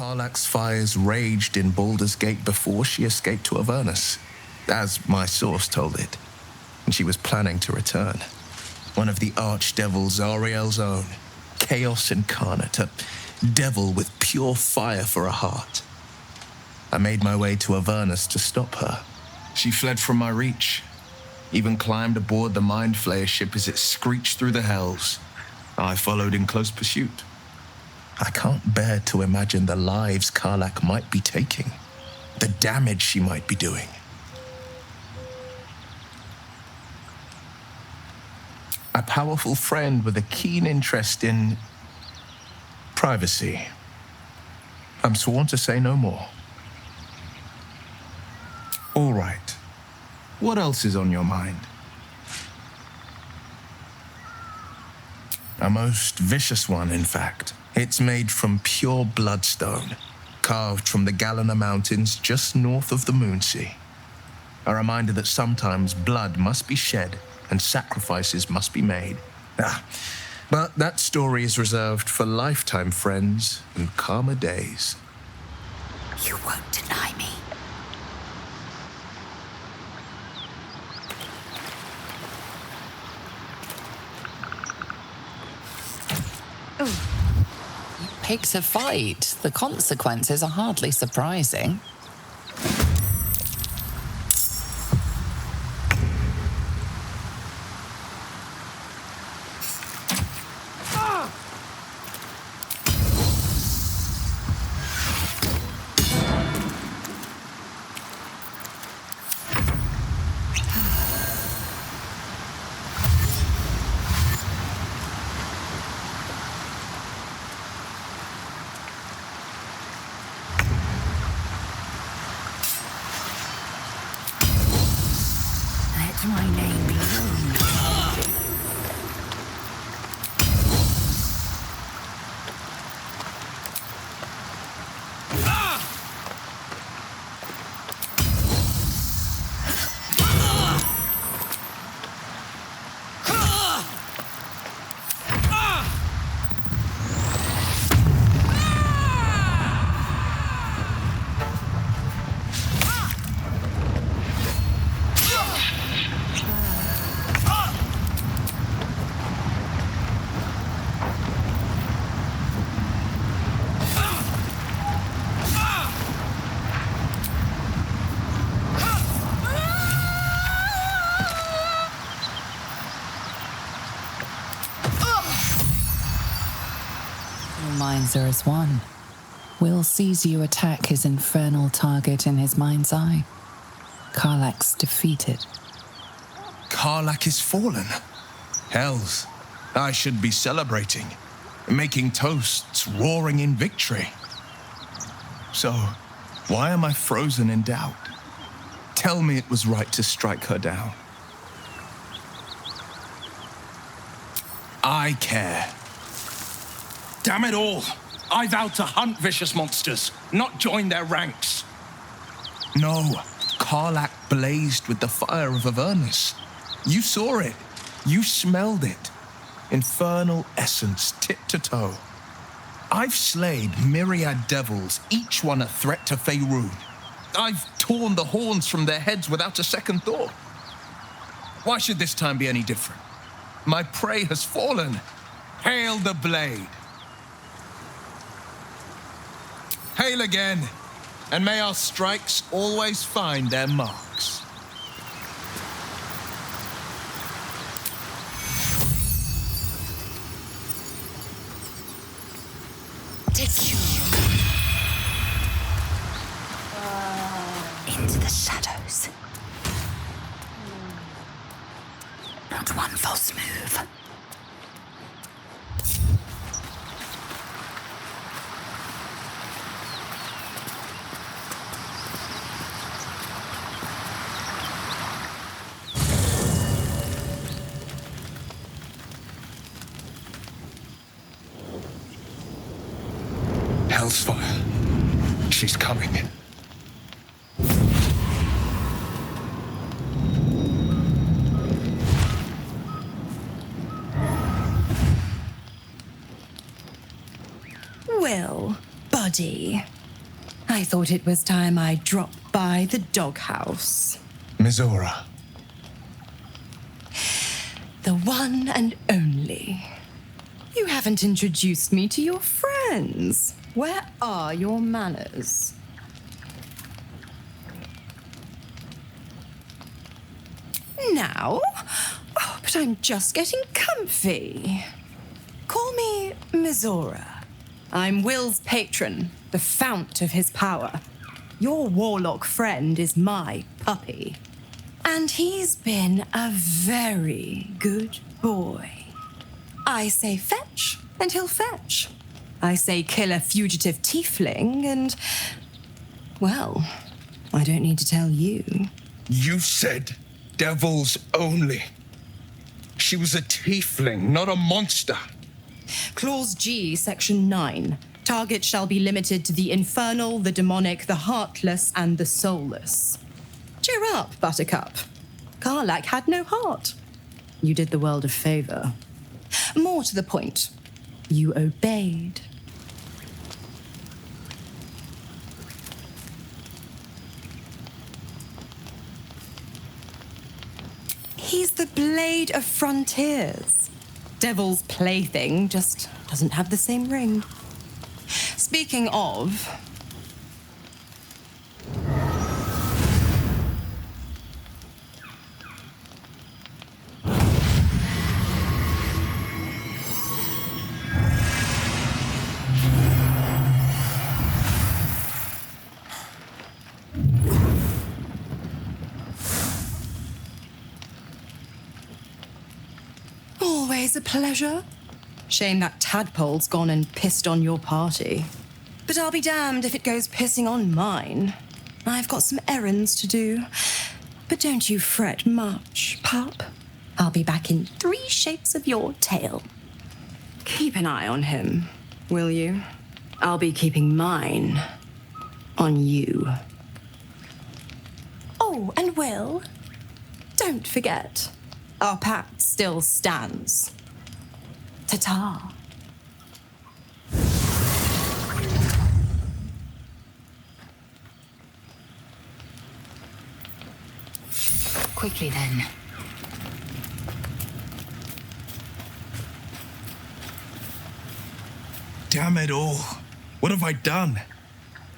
Karlach's fires raged in Baldur's Gate before she escaped to Avernus, as my source told it, and she was planning to return. One of the archdevils Zariel's own, chaos incarnate, a devil with pure fire for a heart. I made my way to Avernus to stop her. She fled from my reach, even climbed aboard the Mind Flayer ship as it screeched through the hells. I followed in close pursuit. I can't bear to imagine the lives Karlach might be taking, the damage she might be doing. A powerful friend with a keen interest in privacy. I'm sworn to say no more. All right. What else is on your mind? A most vicious one, in fact. It's made from pure bloodstone, carved from the Galena Mountains just north of the Moonsea. A reminder that sometimes blood must be shed and sacrifices must be made. But that story is reserved for lifetime friends and calmer days. You won't deny me. Pick a fight. The consequences are hardly surprising. My name be known. Minds are as one. Wyll sees you attack his infernal target in his mind's eye. Karlach's defeated. Karlach is fallen. Hells, I should be celebrating, making toasts, roaring in victory. So, why am I frozen in doubt? Tell me it was right to strike her down. I care. Damn it all! I vowed to hunt vicious monsters, not join their ranks. No, Karlach blazed with the fire of Avernus. You saw it. You smelled it. Infernal essence, tip to toe. I've slayed myriad devils, each one a threat to Faerun. I've torn the horns from their heads without a second thought. Why should this time be any different? My prey has fallen. Hail the blade. Hail again, and may our strikes always find their marks. Take you into the shadows. Not one false move. Hell's fire. She's coming. Wyll, body. I thought it was time I dropped by the doghouse. Mizora. The one and only. You haven't introduced me to your friends. Where are your manners? Now? Oh, but I'm just getting comfy. Call me Mizora. I'm Wyll's patron, the fount of his power. Your warlock friend is my puppy. And he's been a very good boy. I say fetch, and he'll fetch. I say kill a fugitive tiefling, and... well, I don't need to tell you. You said devils only. She was a tiefling, not a monster. Clause G, Section 9. Target shall be limited to the infernal, the demonic, the heartless, and the soulless. Cheer up, Buttercup. Karlach had no heart. You did the world a favor. More to the point, you obeyed. He's the blade of frontiers. Devil's plaything just doesn't have the same ring. Speaking of... always a pleasure. Shame that tadpole's gone and pissed on your party. But I'll be damned if it goes pissing on mine. I've got some errands to do. But don't you fret much, pup. I'll be back in 3 shakes of your tail. Keep an eye on him, will you? I'll be keeping mine on you. Oh, and Wyll, don't forget, our pact still stands. Ta-ta. Quickly then. Damn it all. What have I done?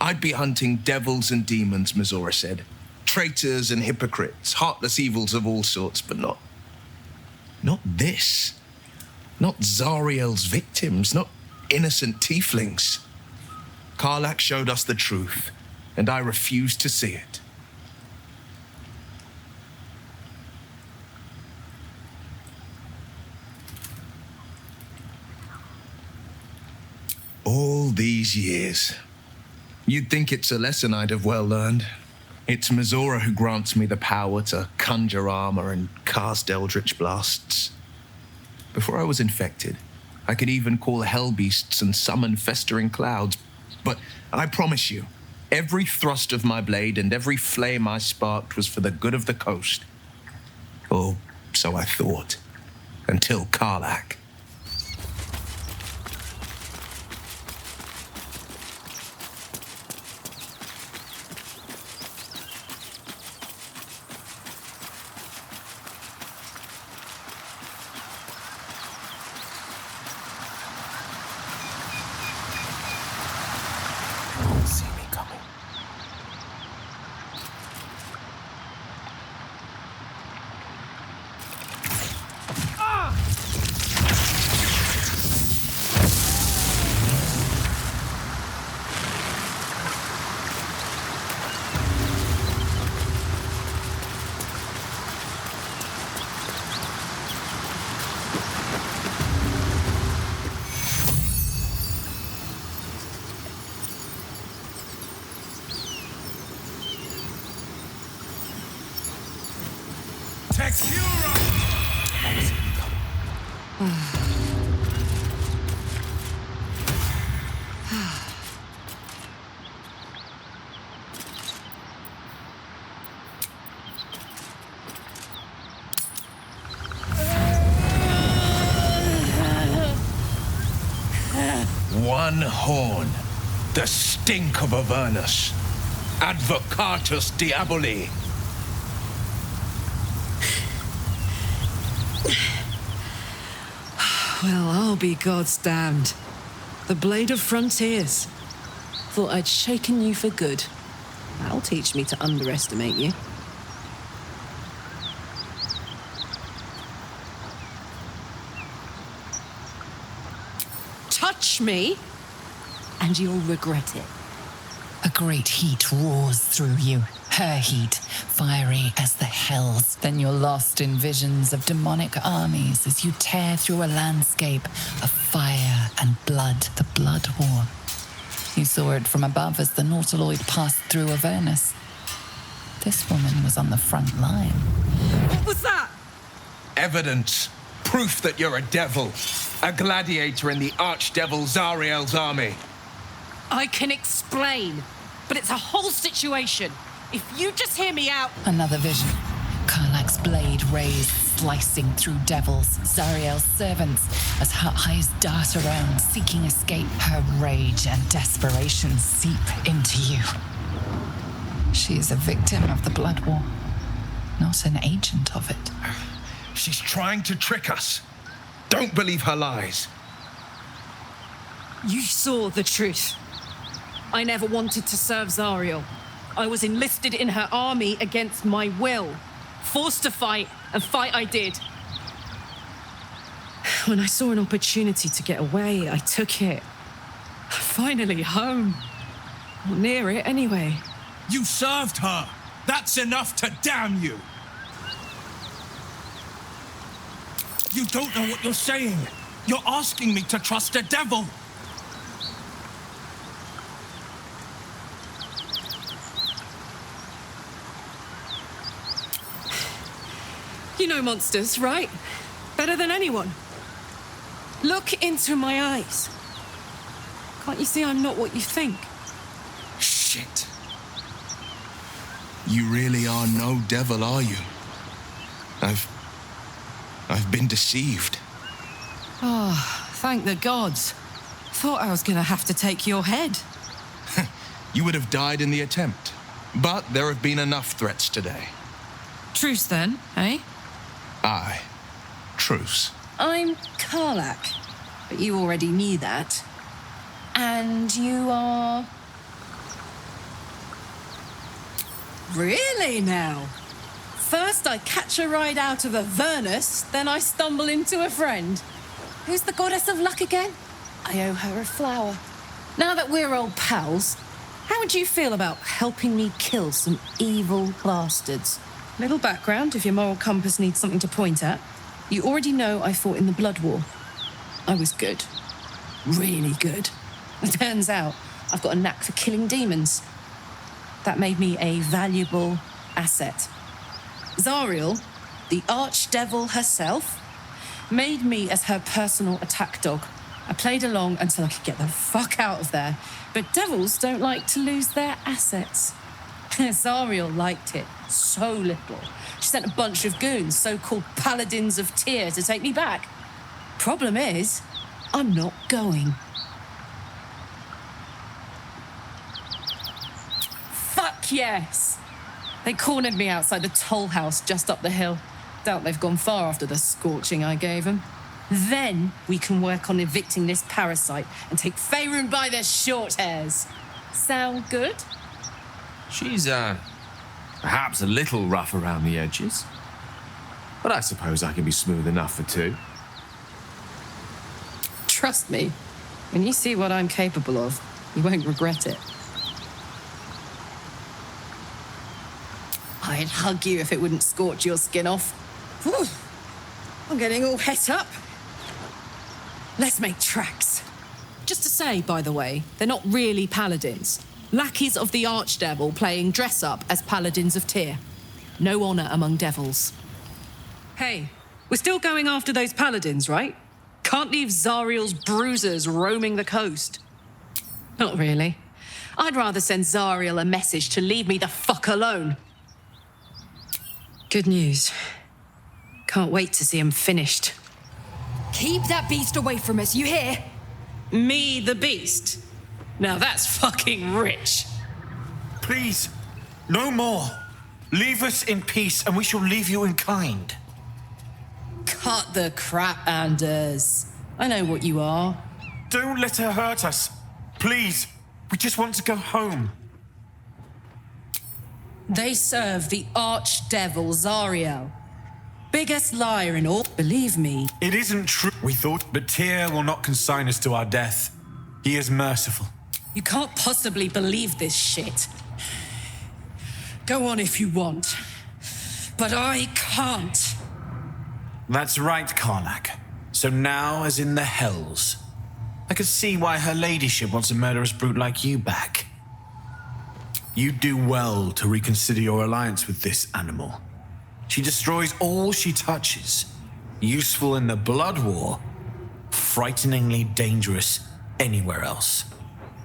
I'd be hunting devils and demons, Mizora said. Traitors and hypocrites, heartless evils of all sorts, but not this. Not Zariel's victims, not innocent tieflings. Karlach showed us the truth, and I refused to see it. All these years. You'd think it's a lesson I'd have well learned. It's Mizora who grants me the power to conjure armor and cast eldritch blasts. Before I was infected, I could even call hell beasts and summon festering clouds. But I promise you, every thrust of my blade and every flame I sparked was for the good of the coast. Or so I thought. Until Karlach. See me coming. One horn. The stink of Avernus. Advocatus diaboli. Well, I'll be God's damned. The Blade of Frontiers. Thought I'd shaken you for good. That'll teach me to underestimate you. Touch me, and you'll regret it. A great heat roars through you, her heat, fiery as the hells. Then you're lost in visions of demonic armies as you tear through a landscape of fire and blood, the Blood War. You saw it from above as the Nautiloid passed through Avernus. This woman was on the front line. What was that? Evidence. Proof that you're a devil. A gladiator in the archdevil Zariel's army. I can explain, but it's a whole situation. If you just hear me out... Another vision. Karlach's blade raised, slicing through devils, Zariel's servants, as her eyes dart around, seeking escape. Her rage and desperation seep into you. She is a victim of the Blood War, not an agent of it. She's trying to trick us. Don't believe her lies. You saw the truth. I never wanted to serve Zariel. I was enlisted in her army against my will. Forced to fight, and fight I did. When I saw an opportunity to get away, I took it. Finally home. Or near it, anyway. You served her. That's enough to damn you. You don't know what you're saying. You're asking me to trust a devil. You know monsters, right? Better than anyone. Look into my eyes. Can't you see I'm not what you think? Shit. You really are no devil, are you? I've been deceived. Oh, thank the gods. Thought I was gonna have to take your head. You would have died in the attempt. But there have been enough threats today. Truce then, eh? Aye. Truce. I'm Karlach, but you already knew that. And you are... Really now? First I catch a ride out of Avernus, then I stumble into a friend. Who's the goddess of luck again? I owe her a flower. Now that we're old pals, how would you feel about helping me kill some evil bastards? Little background, if your moral compass needs something to point at. You already know I fought in the Blood War. I was good. Really good. It turns out I've got a knack for killing demons. That made me a valuable asset. Zariel, the archdevil herself, made me as her personal attack dog. I played along until I could get the fuck out of there. But devils don't like to lose their assets. Zariel liked it so little. She sent a bunch of goons, so-called paladins of Tyr, to take me back. Problem is, I'm not going. Fuck yes! They cornered me outside the toll house just up the hill. Doubt they've gone far after the scorching I gave them. Then we can work on evicting this parasite and take Faerun by their short hairs. Sound good? She's, perhaps a little rough around the edges. But I suppose I can be smooth enough for two. Trust me, when you see what I'm capable of, you won't regret it. I'd hug you if it wouldn't scorch your skin off. Whew. I'm getting all het up. Let's make tracks. Just to say, by the way, they're not really paladins. Lackeys of the Archdevil playing dress-up as paladins of Tyr. No honor among devils. Hey, we're still going after those paladins, right? Can't leave Zariel's bruisers roaming the coast. Not really. I'd rather send Zariel a message to leave me the fuck alone. Good news. Can't wait to see him finished. Keep that beast away from us, you hear? Me, the beast? Now that's fucking rich. Please, no more. Leave us in peace, and we shall leave you in kind. Cut the crap, Anders. I know what you are. Don't let her hurt us. Please, we just want to go home. They serve the archdevil Zariel. Biggest liar in all. Believe me. It isn't true, we thought, but Tyr will not consign us to our death. He is merciful. You can't possibly believe this shit. Go on if you want. But I can't. That's right, Karlach. So now, as in the hells, I can see why her ladyship wants a murderous brute like you back. You do well to reconsider your alliance with this animal. She destroys all she touches. Useful in the blood war, frighteningly dangerous anywhere else.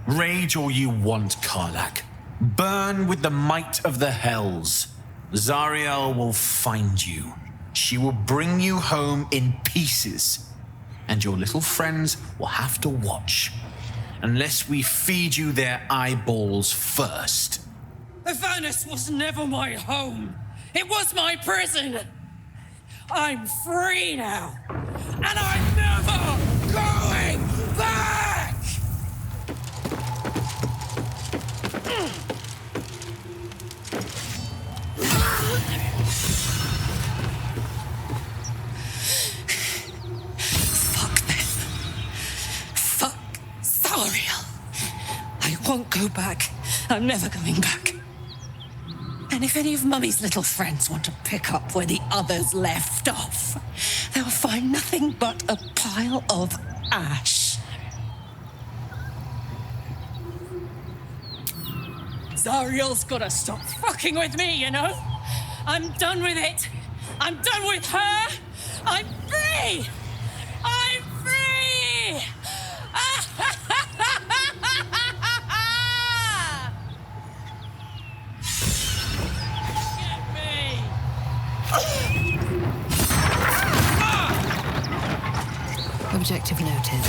Rage all you want, Karlach. Burn with the might of the hells. Zariel will find you. She will bring you home in pieces. And your little friends will have to watch. Unless we feed you their eyeballs first. Avernus was never my home. It was my prison. I'm free now. And I'm never going back! Fuck them. Fuck Zariel. I won't go back. I'm never going back. And if any of Mummy's little friends want to pick up where the others left off, they'll find nothing but a pile of ash. Zariel's gotta stop fucking with me, you know? I'm done with it. I'm done with her. I'm free! I'm free! Get me! Objective noted.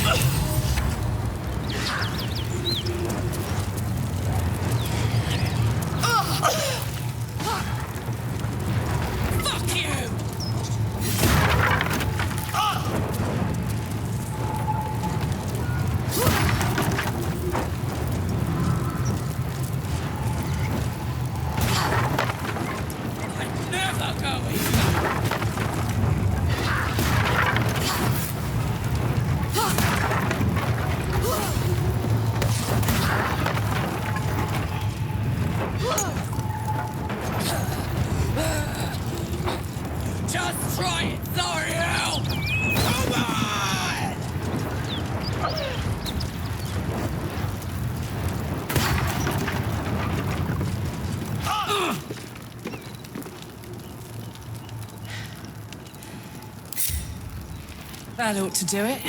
Fuck you! I'm never going. Just try it, Zariel! Come on! That ought to do it.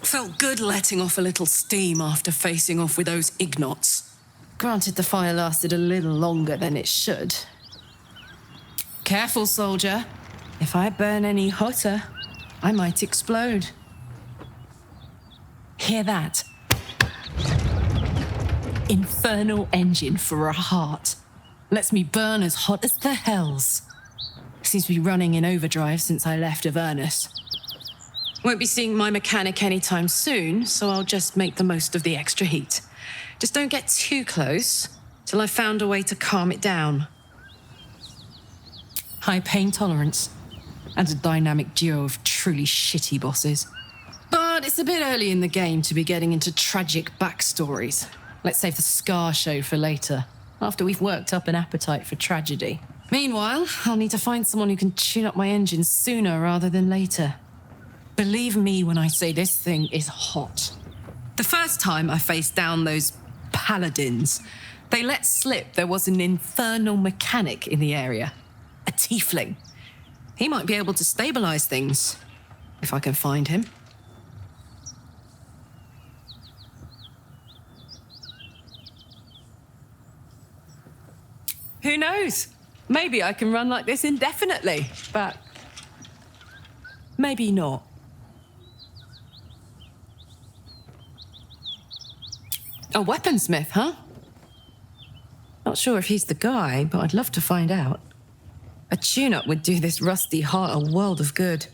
Felt good letting off a little steam after facing off with those ignots. Granted, the fire lasted a little longer than it should. Careful, soldier. If I burn any hotter, I might explode. Hear that? Infernal engine for a heart. Lets me burn as hot as the hells. Seems to be running in overdrive since I left Avernus. Won't be seeing my mechanic anytime soon, so I'll just make the most of the extra heat. Just don't get too close till I've found a way to calm it down. High pain tolerance and a dynamic duo of truly shitty bosses. But it's a bit early in the game to be getting into tragic backstories. Let's save the Scar show for later, after we've worked up an appetite for tragedy. Meanwhile, I'll need to find someone who can tune up my engine sooner rather than later. Believe me when I say this thing is hot. The first time I faced down those paladins, they let slip there was an infernal mechanic in the area. A tiefling. He might be able to stabilize things, if I can find him. Who knows? Maybe I can run like this indefinitely, but maybe not. A weaponsmith, huh? Not sure if he's the guy, but I'd love to find out. A tune-up would do this rusty heart a world of good.